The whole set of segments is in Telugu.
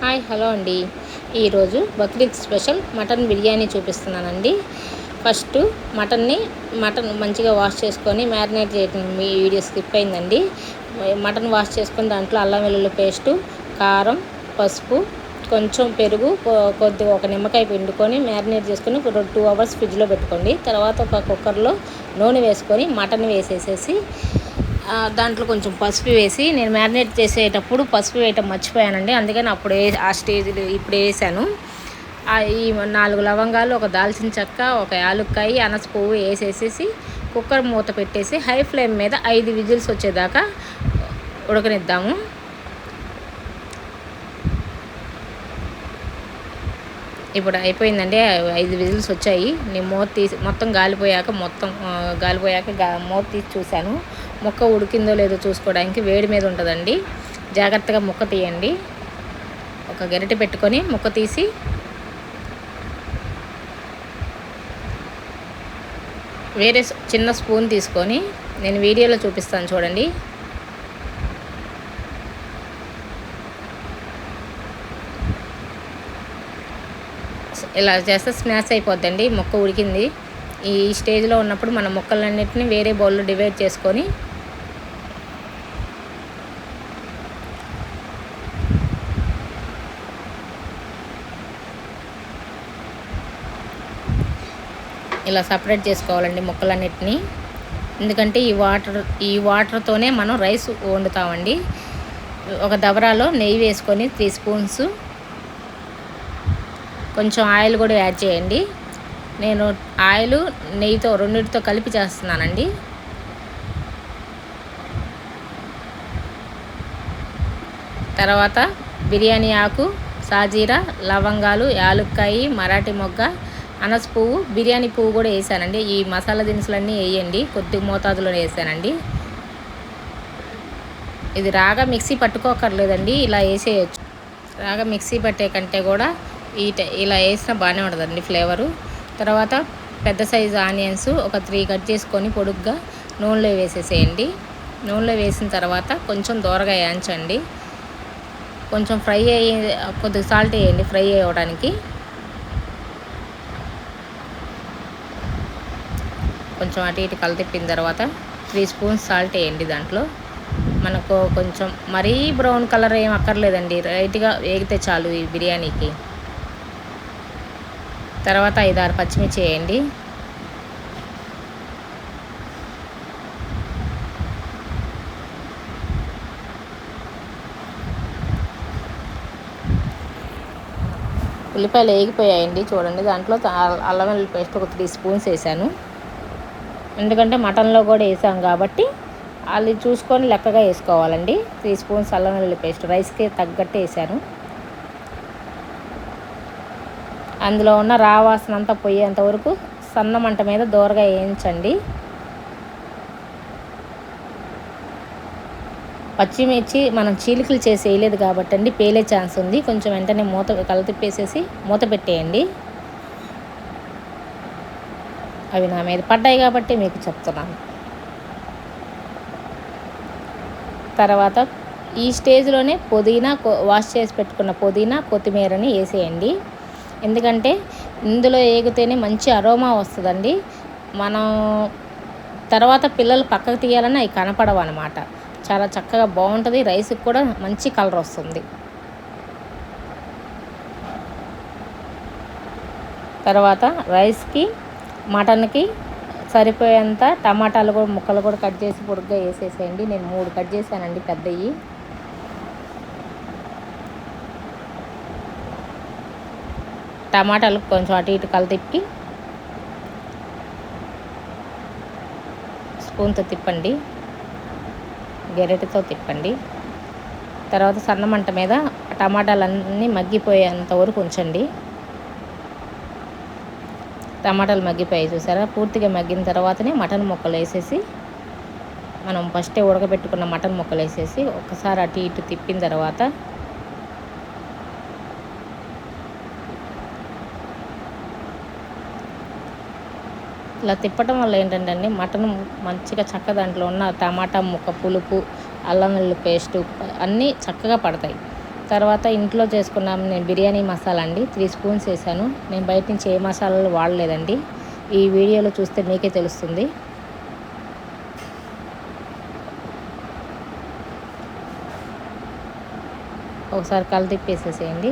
హాయ్ హలో అండి. ఈరోజు బక్రీద్ స్పెషల్ మటన్ బిర్యానీ చూపిస్తున్నానండి. ఫస్ట్ మటన్ మంచిగా వాష్ చేసుకొని మ్యారినేట్ చేయడం మీ వీడియో స్కిప్ అయిందండి. మటన్ వాష్ చేసుకొని దాంట్లో అల్లం వెల్లుల్లి పేస్టు, కారం, పసుపు, కొంచెం పెరుగు, కొద్దిగా ఒక నిమ్మకాయ పిండుకొని మ్యారినేట్ చేసుకొని 2 అవర్స్ ఫ్రిడ్జ్లో పెట్టుకోండి. తర్వాత ఒక కుక్కర్లో నూనె వేసుకొని మటన్ వేసేసేసి దాంట్లో కొంచెం పసుపు వేసి, నేను మ్యారినేట్ చేసేటప్పుడు పసుపు వేయటం మర్చిపోయానండి. అందుకని ఆ స్టేజ్లో ఇప్పుడు వేసాను. ఈ 4 లవంగాలు, ఒక దాల్చిన చెక్క, ఒక యాలుక్కాయ, అనస పువ్వు వేసేసేసి కుక్కర్ మూత పెట్టేసి హై ఫ్లేమ్ మీద 5 విజిల్స్ వచ్చేదాకా ఉడకనిద్దాము. ఇప్పుడు అయిపోయిందండి. 5 విజిల్స్ వచ్చాయి. నేను మూత తీసి మొత్తం గాలిపోయాక మూత తీసి చూశాను. ముక్క ఉడికిందో లేదో చూసుకోవడానికి వేడి మీద ఉంటుందండి. జాగ్రత్తగా ముక్క తీయండి. ఒక గరిటె పెట్టుకొని ముక్క తీసి వేరే చిన్న స్పూన్ తీసుకొని, నేను వీడియోలో చూపిస్తాను చూడండి. ఇలా చేస్తే స్మాష్ అయిపోద్దండి. ముక్క ఉడికింది. ఈ స్టేజ్లో ఉన్నప్పుడు మన ముక్కలన్నిటిని వేరే బౌల్లో డివైడ్ చేసుకొని ఇలా సపరేట్ చేసుకోవాలండి ముక్కలన్నిటినీ. ఎందుకంటే ఈ వాటర్తోనే మనం రైస్ వండుతామండి. ఒక దబరాలో నెయ్యి వేసుకొని 3 స్పూన్స్, కొంచెం ఆయిల్ కూడా యాడ్ చేయండి. నేను ఆయిల్ నెయ్యితో రెండింటితో కలిపి చేస్తున్నానండి. తర్వాత బిర్యానీ ఆకు, సాజీరా, లవంగాలు, యాలుక్కాయి, మరాఠీ మొగ్గ, అనస పువ్వు, బిర్యానీ పువ్వు కూడా వేసానండి. ఈ మసాలా దినుసులన్నీ వేయండి. కొద్ది మోతాదులో వేసానండి. ఇది రాగా మిక్సీ పట్టుకోకర్లేదండి, ఇలా వేసేయచ్చు. రాగా మిక్సీ పట్టే కంటే కూడా ఇలా వేసినా బాగానే ఉంటుందండి ఫ్లేవరు. తర్వాత పెద్ద సైజు ఆనియన్స్ ఒక 3 కట్ చేసుకొని పొడుగ్గా నూనెలో వేసేసేయండి. నూనెలో వేసిన తర్వాత కొంచెం దూరగా వేయించండి. కొంచెం కొద్దిగా సాల్ట్ వేయండి ఫ్రై అవ్వడానికి. కొంచెం అటు ఇటు కలతిప్పిన తర్వాత 3 స్పూన్స్ సాల్ట్ వేయండి. దాంట్లో మనకు కొంచెం మరీ బ్రౌన్ కలర్ ఏం అక్కర్లేదండి, లైట్గా వేగితే చాలు ఈ బిర్యానీకి. తర్వాత 5-6 పచ్చిమిర్చి వేయండి. ఉల్లిపాయలు వేగిపోయాయండి చూడండి. దాంట్లో అల్లం వెల్లుల్లి పేస్ట్ ఒక 3 స్పూన్స్ వేసాను. ఎందుకంటే మటన్లో కూడా వేసాం కాబట్టి అది చూసుకొని లెక్కగా వేసుకోవాలండి. 3 స్పూన్స్ అల్లం వెల్లుల్లి పేస్ట్ రైస్కి తగ్గట్టు వేసాను. అందులో ఉన్న రావాసన అంతా పోయేంత వరకు సన్న మంట మీద దోరగా వేయించండి. పచ్చిమిర్చి మనం చీలికలు చేసి వేయలేదు కాబట్టి అండి పేలే ఛాన్స్ ఉంది. కొంచెం వెంటనే కలతిప్పేసేసి మూత పెట్టేయండి. అవి నా మీద పడ్డాయి కాబట్టి మీకు చెప్తున్నాను. తర్వాత ఈ స్టేజ్లోనే వాష్ చేసి పెట్టుకున్న పుదీనా, కొత్తిమీరని వేసేయండి. ఎందుకంటే ఇందులో వేగితేనే మంచి అరోమా వస్తుందండి. మనం తర్వాత పిల్లలు పక్కకు తీయాలని అవి కనపడవు అన్నమాట. చాలా చక్కగా బాగుంటుంది. రైస్కి కూడా మంచి కలర్ వస్తుంది. తర్వాత రైస్కి, మటన్కి సరిపోయేంత టమాటాలు కూడా ముక్కలు కూడా కట్ చేసి పొడుగ్గా వేసేసేయండి. నేను 3 కట్ చేశానండి పెద్దవి. టమాటాలు కొంచెం అటు ఇటు కలతిప్పి స్పూన్తో తిప్పండి, గెరెటితో తిప్పండి. తర్వాత సన్న మంట మీద టమాటాలన్నీ మగ్గిపోయేంత వరకు ఉంచండి. టమాటాలు మగ్గిపోయాయి చూసారా. పూర్తిగా మగ్గిన తర్వాతనే మటన్ ముక్కలు వేసేసి, మనం ఫస్టే ఉడకబెట్టుకున్న మటన్ ముక్కలు వేసేసి ఒక్కసారి అటు ఇటు తిప్పిన తర్వాత ఇలా తిప్పడం వల్ల ఏంటంటే అండి మటన్ మంచిగా దాంట్లో ఉన్న టమాటా ముక్క పులుపు, అల్లం వెల్లుల్లి పేస్టు అన్నీ చక్కగా పడతాయి. తర్వాత ఇంట్లో చేసుకున్నాం నేను బిర్యానీ మసాలా అండి 3 స్పూన్స్ వేసాను. నేను బయట నుంచి ఏ మసాలాలు వాడలేదండి. ఈ వీడియోలో చూస్తే మీకే తెలుస్తుంది. ఒకసారి తిప్పేసేసేయండి.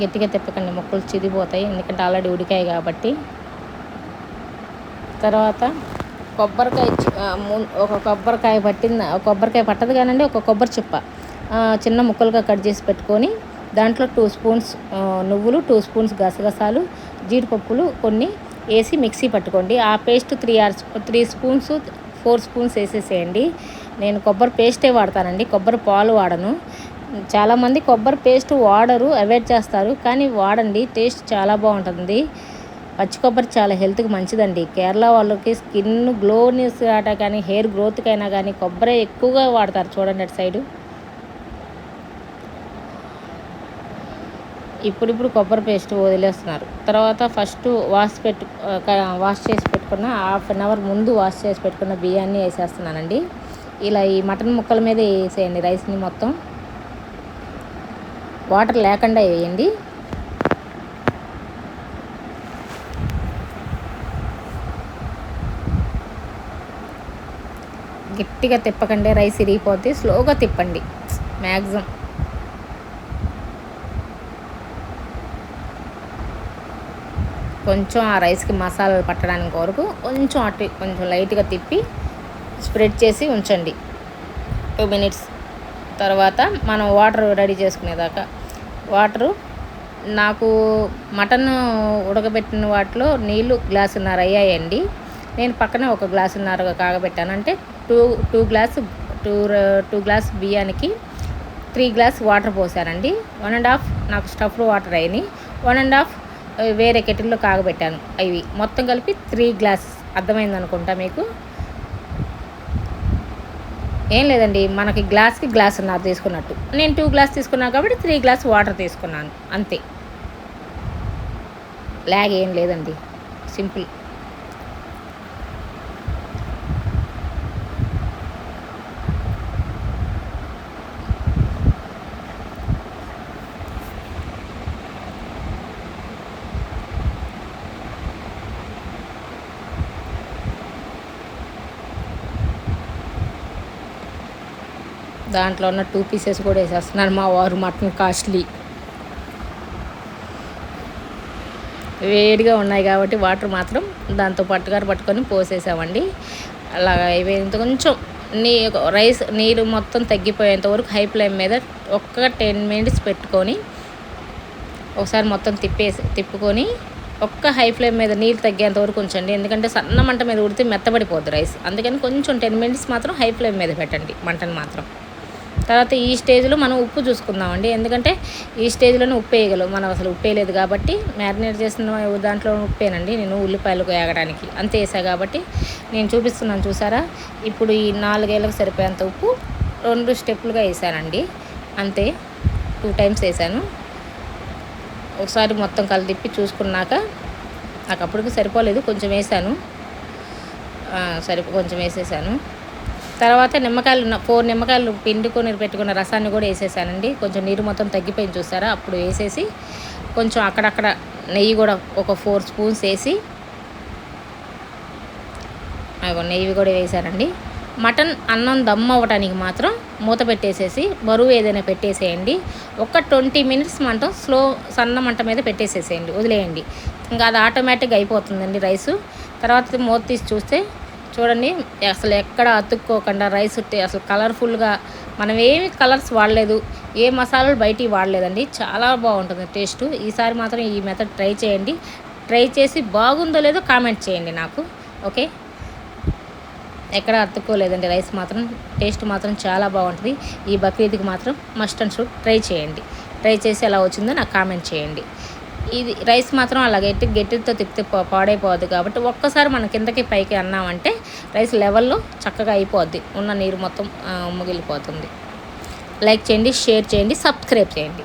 గట్టిగా తిప్పకండి, ముక్కలు చిదిపోతాయి, ఎందుకంటే ఆల్రెడీ ఉడికాయి కాబట్టి. తర్వాత ఒక కొబ్బరికాయ పట్టదు కానండి, ఒక కొబ్బరి చిప్ప చిన్న ముక్కలుగా కట్ చేసి పెట్టుకొని దాంట్లో 2 స్పూన్స్ నువ్వులు, 2 స్పూన్స్ గసగసాలు, జీడిపప్పులు కొన్ని వేసి మిక్సీ పట్టుకోండి. ఆ పేస్ట్ 3 స్పూన్స్ 4 స్పూన్స్ వేసేసేయండి. నేను కొబ్బరి పేస్టే వాడతానండి, కొబ్బరి పాలు వాడను. చాలామంది కొబ్బరి పేస్ట్ వాడరు, అవాయిడ్ చేస్తారు, కానీ వాడండి, టేస్ట్ చాలా బాగుంటుంది. పచ్చి కొబ్బరి చాలా హెల్త్కి మంచిదండి. కేరళ వాళ్ళకి స్కిన్ గ్లోనెస్ ఆట కానీ హెయిర్ గ్రోత్కైనా కానీ కొబ్బరి ఎక్కువగా వాడతారు. చూడండి అటు సైడు. ఇప్పుడు కొబ్బరి పేస్ట్ వదిలేస్తున్నారు. తర్వాత ఫస్ట్ వాష్ చేసి పెట్టుకున్న ½ అన్ అవర్ ముందు వాష్ చేసి పెట్టుకున్న బియ్యాన్ని వేసేస్తున్నానండి. ఇలా ఈ మటన్ ముక్కల మీద వేసేయండి. రైస్ని మొత్తం వాటర్ లేకుండా వేయండి. గట్టిగా తిప్పకండి, రైస్ ఇరిగిపోద్ది. స్లోగా తిప్పండి మ్యాక్సిమం. కొంచెం ఆ రైస్కి మసాలాలు పట్టడానికి వరకు కొంచెం లైట్గా తిప్పి స్ప్రెడ్ చేసి ఉంచండి 2 మినిట్స్. తర్వాత మనం వాటర్ రెడీ చేసుకునేదాకా నాకు మటన్ ఉడకబెట్టిన వాటిలో నీళ్ళు 1.5 గ్లాసున్నర అయ్యాయండి. నేను పక్కనే 1.5 గ్లాసున్నర కాగబెట్టాను. అంటే 2 గ్లాస్ బియ్యానికి 3 గ్లాస్ వాటర్ పోసానండి. 1.5 నాకు స్టఫ్డ్ వాటర్ అయినాయి, 1.5 వేరే కెటిల్లో కాగబెట్టాను. అవి మొత్తం కలిపి 3 గ్లాస్. అర్థమైంది అనుకుంటా మీకు. ఏం లేదండి, మనకి గ్లాస్కి గ్లాసున్నర తీసుకున్నట్టు. నేను 2 గ్లాస్ తీసుకున్నాను కాబట్టి 3 గ్లాస్ వాటర్ తీసుకున్నాను, అంతే. లాగ్ ఏం లేదండి, సింపుల్. దాంట్లో ఉన్న 2 పీసెస్ కూడా వేసేస్తున్నాను. మా వారు మటన్ కాస్ట్లీ వేడిగా ఉన్నాయి కాబట్టి వాటర్ మాత్రం దాంతో పట్టుకొని పోసేసామండి. అలాగా అయిపోయేంత కొంచెం రైస్ నీరు మొత్తం తగ్గిపోయేంత వరకు హై ఫ్లేమ్ మీద 10 మినిట్స్ పెట్టుకొని ఒకసారి మొత్తం తిప్పుకొని హై ఫ్లేమ్ మీద నీళ్ళు తగ్గేంత వరకు ఉంచండి. ఎందుకంటే సన్న మంట మీద ఉడితే మెత్తబడిపోద్ది రైస్. అందుకని కొంచెం 10 మినిట్స్ మాత్రం హై ఫ్లేమ్ మీద పెట్టండి మంటను మాత్రం. తర్వాత ఈ స్టేజ్లో మనం ఉప్పు చూసుకుందామండి. ఎందుకంటే ఈ స్టేజ్లోనే ఉప్పు వేయగలవు, మనం అసలు ఉప్పు వేయలేదు కాబట్టి. మ్యారినేట్ చేసిన దాంట్లో ఉప్పేనండి, నేను ఉల్లిపాయలకు వేగడానికి అంతే వేసా కాబట్టి నేను చూపిస్తున్నాను, చూసారా. ఇప్పుడు ఈ 4 ఏళ్ళకు సరిపోయేంత ఉప్పు 2 స్టెప్పులుగా వేసానండి, అంతే. 2 టైమ్స్ వేసాను. ఒకసారి మొత్తం కలిపి చూసుకున్నాక నాకు అప్పటికి సరిపోలేదు, కొంచెం వేసాను, కొంచెం వేసేసాను. తర్వాత 4 నిమ్మకాయలు పిండుకొని పెట్టుకున్న రసాన్ని కూడా వేసేసానండి. కొంచెం నీరు మొత్తం తగ్గిపోయింది చూసారా. అప్పుడు వేసేసి కొంచెం అక్కడక్కడ నెయ్యి కూడా ఒక 4 స్పూన్స్ వేసి నెయ్యి కూడా వేసానండి. మటన్ అన్నం దమ్ అవ్వడానికి మాత్రం మూత పెట్టేసేసి బరువు ఏదైనా పెట్టేసేయండి. 20 మినిట్స్ మంటం సన్న మంట మీద పెట్టేసేసేయండి, వదిలేయండి. ఇంకా అది ఆటోమేటిక్గా అయిపోతుందండి రైసు. తర్వాత మూత తీసి చూస్తే చూడండి, అసలు ఎక్కడ అతుక్కోకుండా రైస్ అసలు కలర్ఫుల్గా, మనం ఏమి కలర్స్ వాడలేదు, ఏ మసాలాలు బయటికి వాడలేదండి. చాలా బాగుంటుంది టేస్ట్. ఈసారి మాత్రం ఈ మెథడ్ ట్రై చేయండి. ట్రై చేసి బాగుందో లేదో కామెంట్ చేయండి నాకు, ఓకే. ఎక్కడ అతుక్కోలేదండి రైస్ మాత్రం. టేస్ట్ మాత్రం చాలా బాగుంటుంది. ఈ బక్రీద్కి మాత్రం మస్ట్ అండ్ షుడ్ ట్రై చేయండి. ట్రై చేసి ఎలా వచ్చిందో నాకు కామెంట్ చేయండి. ఇది రైస్ మాత్రం అలా గట్టితో తిప్పితే పాడైపోద్ది కాబట్టి ఒక్కసారి మనం కిందకి పైకి అన్నామంటే రైస్ లెవెల్లో చక్కగా అయిపోద్ది, ఉన్న నీరు మొత్తం ముగిలిపోతుంది. లైక్ చేయండి, షేర్ చేయండి, సబ్స్క్రైబ్ చేయండి.